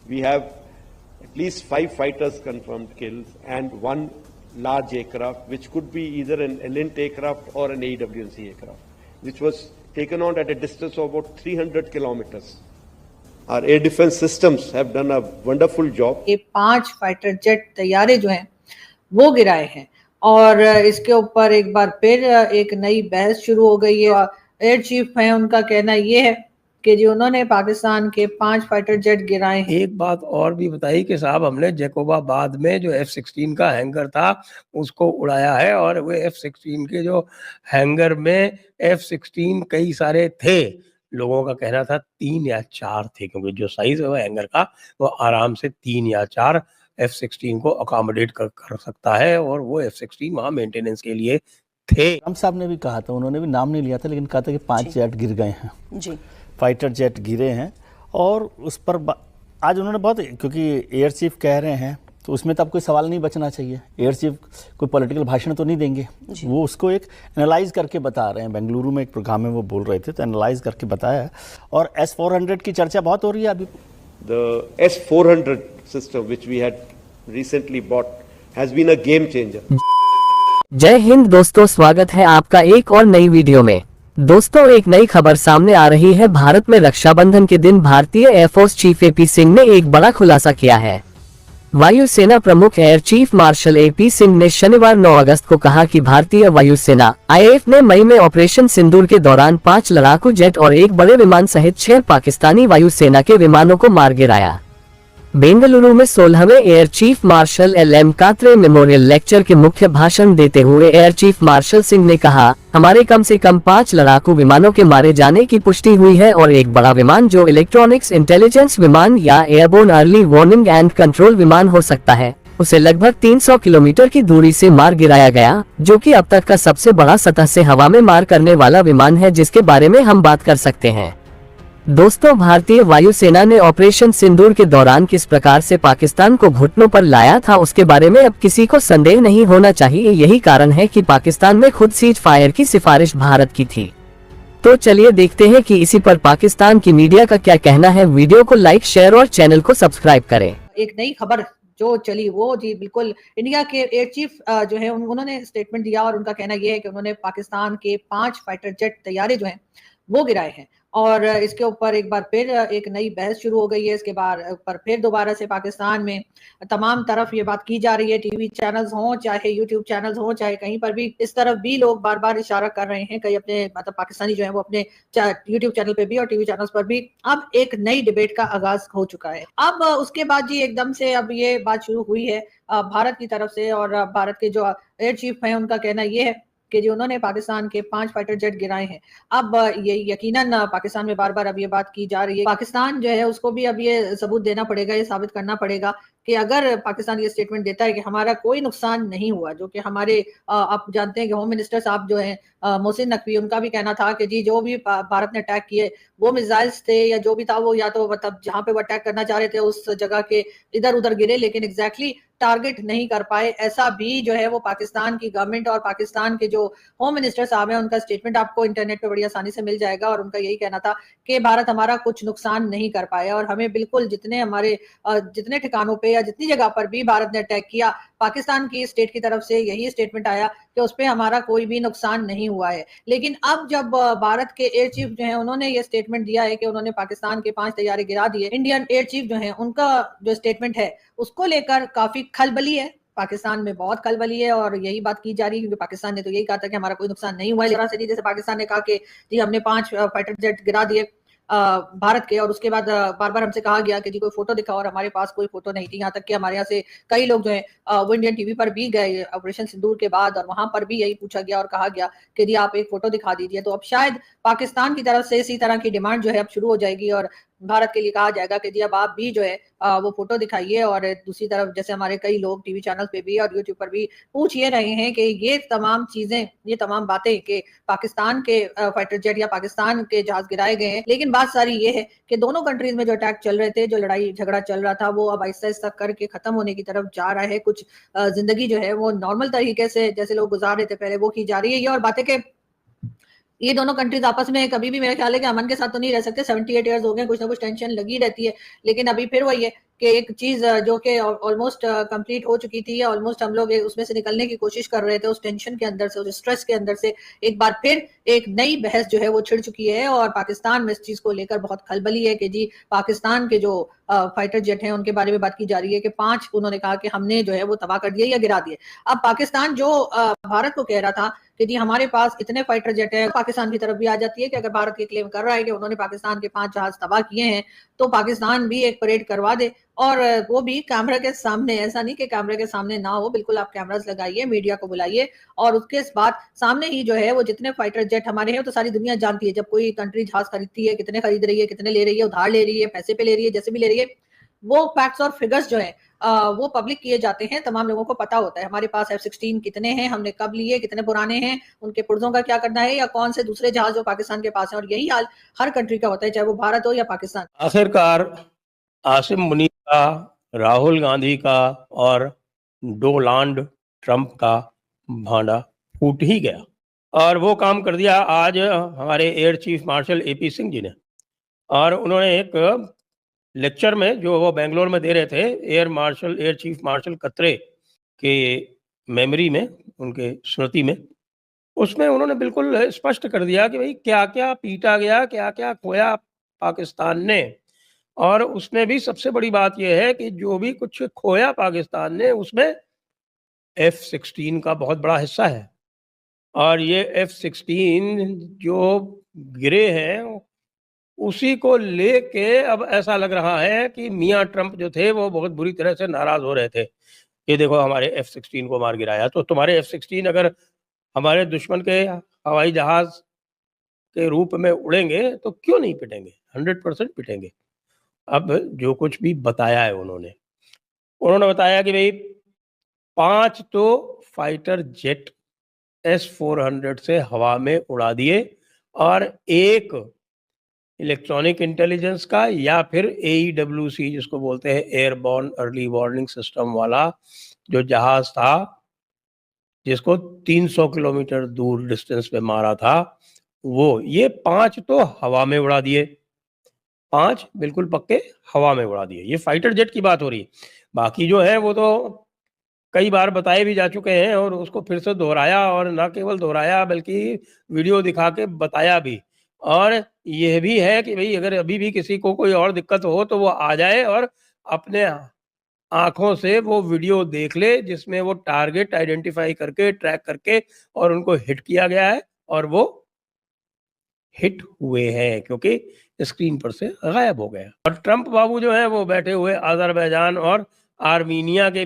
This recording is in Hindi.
we have at least 5 fighters confirmed kills and 1 large aircraft, which could be either an Elint aircraft or an AWNC aircraft, which was taken on at a distance of about 300 kilometers. Our air defense systems have done a wonderful job. ये 5 फाइटर जेट तैयारे जो हैं वो गिराए हैं और इसके ऊपर एक बार फिर एक नई बहस शुरू हो गई है। एयर चीफ है, उनका कहना ये है कि जी उन्होंने पाकिस्तान के 5 फाइटर जेट गिराए हैं। एक बात और भी बताई कि साहब हमने जैकोबाबाद में जो F-16 का हैंगर था उसको उड़ाया है और वो F-16 के जो हैंगर में F-16 कई सारे थे। लोगों का कहना था 3 या 4 थे, क्योंकि जो साइज है वो हैंगर का वो आराम से 3 या 4 F-16 को अकोमोडेट कर सकता है और वो F-16 वहाँ मेंटेनेंस के लिए थे। हम साहब ने भी कहा था, उन्होंने भी नाम नहीं लिया था, लेकिन कहा था कि 5 जेट गिर गए हैं जी, फाइटर जेट गिरे हैं। और उस पर आज उन्होंने बहुत, क्योंकि एयर चीफ कह रहे हैं तो उसमें तो अब कोई सवाल नहीं बचना चाहिए। एयर चीफ कोई पॉलिटिकल भाषण तो नहीं देंगे, वो उसको एक एनालाइज करके बता रहे हैं। बेंगलुरु में एक प्रोग्राम में वो बोल रहे थे तो एनालाइज करके बताया। और S-400 की चर्चा बहुत हो रही है अभी। The S-400 system which we had recently bought has been a game changer. जय हिंद दोस्तों, स्वागत है आपका एक और नई वीडियो में। दोस्तों, एक नई खबर सामने आ रही है। भारत में रक्षाबंधन के दिन भारतीय एयरफोर्स चीफ AP सिंह ने एक बड़ा खुलासा किया है। वायुसेना प्रमुख air chief marshal AP Singh ने शनिवार 9 अगस्त को कहा कि भारतीय वायुसेना IAF ने मई में ऑपरेशन सिंदूर के दौरान 5 लड़ाकू जेट और एक बड़े विमान सहित 6 पाकिस्तानी वायुसेना के विमानों को मार गिराया। बेंगलुरु में 16वें air chief marshal LM Katre memorial lecture के मुख्य भाषण देते हुए एयर चीफ मार्शल सिंह ने कहा, हमारे कम से कम 5 लड़ाकू विमानों के मारे जाने की पुष्टि हुई है और एक बड़ा विमान जो इलेक्ट्रॉनिक्स इंटेलिजेंस विमान या airborne early warning and control विमान हो सकता है, उसे लगभग 300 किलोमीटर की दूरी से मार गिराया गया, जो कि अब तक का सबसे बड़ा सतह से हवा में मार करने वाला विमान है जिसके बारे में हम बात कर सकते हैं। दोस्तों, भारतीय वायुसेना ने ऑपरेशन सिंदूर के दौरान किस प्रकार से पाकिस्तान को घुटनों पर लाया था उसके बारे में अब किसी को संदेह नहीं होना चाहिए। यही कारण है कि पाकिस्तान में खुद सीज फायर की सिफारिश भारत की थी। तो चलिए देखते हैं कि इसी पर पाकिस्तान की मीडिया का क्या कहना है। वीडियो को लाइक, शेयर और चैनल को सब्सक्राइब करें। एक नई खबर जो चली वो जी बिल्कुल इंडिया के एयर चीफ जो है उन्होंने स्टेटमेंट दिया और उनका कहना यह है कि उन्होंने पाकिस्तान के 5 फाइटर जेट तैयारे जो हैं वो गिराए हैं और इसके ऊपर एक बार फिर एक नई बहस शुरू हो गई है। इसके बाद पर फिर दोबारा से पाकिस्तान में तमाम तरफ ये बात की जा रही है। टीवी चैनल्स हों चाहे यूट्यूब चैनल्स हों चाहे कहीं पर भी इस तरफ भी लोग बार बार इशारा कर रहे हैं। कई अपने मतलब पाकिस्तानी जो है वो अपने यूट्यूब चैनल पे भी और टीवी चैनल्स पर भी अब एक नई डिबेट का आगाज हो चुका है। अब उसके बाद जी एकदम से अब ये बात शुरू हुई है भारत की तरफ से और भारत के जो एयर चीफ है उनका कहना ये है कि जो उन्होंने पाकिस्तान के 5 फाइटर जेट गिराए हैं। अब ये यकीनन पाकिस्तान में बार बार अब ये बात की जा रही है। पाकिस्तान जो है उसको भी अब ये सबूत देना पड़ेगा, ये साबित करना पड़ेगा कि अगर पाकिस्तान ये स्टेटमेंट देता है कि हमारा कोई नुकसान नहीं हुआ, जो कि हमारे आप जानते हैं कि होम मिनिस्टर साहब जो हैं मोहसिन नकवी, उनका भी कहना था कि जी जो भी भारत ने अटैक किए वो मिसाइल्स थे या जो भी था वो या तो मतलब जहां पे वो अटैक करना चाह रहे थे उस जगह के इधर उधर गिरे, लेकिन एग्जैक्टली टारगेट नहीं कर पाए। ऐसा भी जो है वो पाकिस्तान की गवर्नमेंट और पाकिस्तान के जो होम मिनिस्टर साहब हैं उनका स्टेटमेंट आपको इंटरनेट पे बड़ी आसानी से मिल जाएगा और उनका यही कहना था कि भारत हमारा कुछ नुकसान नहीं कर पाया और हमें बिल्कुल जितने ठिकानों पे या जितनी जगह पर भी भारत ने अटैक किया पाकिस्तान की स्टेट की तरफ से यही स्टेटमेंट आया कि उस पर हमारा कोई भी नुकसान नहीं हुआ है। लेकिन अब जब भारत के एयर चीफ जो है उन्होंने ये स्टेटमेंट दिया है कि उन्होंने पाकिस्तान के 5 तैयारे गिरा दिए, इंडियन एयर चीफ जो है उनका जो स्टेटमेंट है उसको लेकर काफी खलबली है। पाकिस्तान में बहुत खलबली है और यही बात की जा रही है क्योंकि पाकिस्तान ने तो यही कहा था कि हमारा कोई नुकसान नहीं हुआ है। जरा से नहीं, जैसे पाकिस्तान ने कहा कि जी हमने 5 फाइटर जेट गिरा दिए भारत के और उसके बाद बार बार हमसे कहा गया कि जी कोई फोटो दिखाओ और हमारे पास कोई फोटो नहीं थी। यहाँ तक कि हमारे यहाँ से कई लोग जो है वो इंडियन टीवी पर भी गए ऑपरेशन सिंदूर के बाद और वहां पर भी यही पूछा गया और कहा गया कि जी आप एक फोटो दिखा दीजिए। तो अब शायद पाकिस्तान की तरफ से इसी तरह की डिमांड जो है अब शुरू हो जाएगी और भारत के लिए कहा जाएगा कि जी अब आप भी जो है वो फोटो दिखाइए। और दूसरी तरफ जैसे हमारे कई लोग टीवी चैनल पे भी और यूट्यूब पर भी पूछ ये रहे हैं कि ये तमाम चीजें, ये तमाम बातें कि पाकिस्तान के फाइटर जेट या पाकिस्तान के जहाज गिराए गए हैं, लेकिन बात सारी ये है कि दोनों कंट्रीज में जो अटैक चल रहे थे, जो लड़ाई झगड़ा चल रहा था, वो अब आहिस्ता आहिस्ता करके खत्म होने की तरफ जा रहा है। कुछ जिंदगी जो है वो नॉर्मल तरीके से जैसे लोग गुजार रहे थे पहले वो की जा रही है। ये और बातें के ये दोनों कंट्रीज आपस में कभी भी मेरा ख्याल है कि अमन के साथ तो नहीं रह सकते। 78 ईयर्स हो गए, कुछ ना कुछ टेंशन लगी रहती है, लेकिन अभी फिर वही है कि एक चीज जो कि ऑलमोस्ट कंप्लीट हो चुकी थी, ऑलमोस्ट हम लोग उसमें से निकलने की कोशिश कर रहे थे, उस टेंशन के अंदर से, उस स्ट्रेस के अंदर से एक बार फिर एक नई बहस जो है वो छिड़ चुकी है और पाकिस्तान में इस चीज को लेकर बहुत खलबली है कि जी पाकिस्तान के जो फाइटर जेट हैं उनके बारे में बात की जा रही है कि 5 उन्होंने कहा कि हमने जो है वो तबाह कर दिए या गिरा दिए। अब पाकिस्तान जो भारत को कह रहा था कि जी हमारे पास इतने फाइटर जेट हैं, पाकिस्तान की तरफ भी आ जाती है कि अगर भारत ये क्लेम कर रहा है कि उन्होंने पाकिस्तान के 5 जहाज तबाह किए हैं तो पाकिस्तान भी एक परेड करवा दे और वो भी कैमरा के सामने। ऐसा नहीं कि कैमरा के सामने ना हो, बिल्कुल आप कैमरास लगाइए, मीडिया को बुलाइए और उसके बाद सामने ही जो है वो जितने फाइटर जेट हमारे हैं तो सारी दुनिया जानती है। जब कोई कंट्री जहाज खरीदती है, कितने खरीद रही है, कितने ले रही है, उधार ले रही है, पैसे पे ले रही है, जैसे भी ले रही है, वो फैक्ट्स और फिगर्स जो है वो पब्लिक किए जाते हैं, तमाम लोगों को पता होता है हमारे पास F-16 कितने हैं, हमने कब लिए, कितने पुराने हैं, उनके पुर्जों का क्या करना है या कौन से दूसरे जहाज जो पाकिस्तान के पास है। और यही हाल हर कंट्री का होता है, चाहे वो भारत हो या पाकिस्तान। आखिरकार आसिम मुनीर का, राहुल गांधी का और डोनाल्ड ट्रंप का भांडा फूट ही गया और वो काम कर दिया आज हमारे air chief marshal AP Singh ji ने। और उन्होंने एक लेक्चर में जो वो बेंगलोर में दे रहे थे एयर चीफ मार्शल कतरे के मेमोरी में, उनके स्मृति में, उसमें उन्होंने बिल्कुल स्पष्ट कर दिया कि भाई क्या क्या पीटा गया, क्या क्या खोया पाकिस्तान ने। और उसमें भी सबसे बड़ी बात यह है कि जो भी कुछ खोया पाकिस्तान ने उसमें F-16 का बहुत बड़ा हिस्सा है। और ये F-16 जो गिरे हैं उसी को लेके अब ऐसा लग रहा है कि मियाँ ट्रंप जो थे वो बहुत बुरी तरह से नाराज हो रहे थे कि देखो हमारे F-16 को मार गिराया। तो तुम्हारे F-16 अगर हमारे दुश्मन के हवाई जहाज के रूप में उड़ेंगे तो क्यों नहीं पिटेंगे, 100% पिटेंगे। अब जो कुछ भी बताया है उन्होंने बताया कि भाई 5 तो फाइटर जेट S-400 से हवा में उड़ा दिए और एक इलेक्ट्रॉनिक इंटेलिजेंस का या फिर AEWC जिसको बोलते हैं एयरबॉर्न अर्ली वार्निंग सिस्टम वाला जो जहाज था जिसको 300 किलोमीटर दूर डिस्टेंस पे मारा था, वो ये 5 तो हवा में उड़ा दिए, 5 बिल्कुल पक्के हवा में उड़ा दिए। ये फाइटर जेट की बात हो रही है। बाकी जो है वो तो कई बार बताए भी जा चुके हैं और उसको फिर से दोहराया, और ना केवल दोहराया बल्कि वीडियो दिखा के बताया भी। और यह भी है कि भाई अगर अभी भी किसी को कोई और दिक्कत हो तो वो आ जाए और अपने आंखों से वो वीडियो देख ले जिसमें वो टारगेट आइडेंटिफाई करके ट्रैक करके और उनको हिट किया गया है और वो हिट हुए हैं क्योंकि स्क्रीन पर से गायब हो गया। और ट्रंप बाबू जो है वो बैठे हुए अजरबैजान और आर्मीनिया के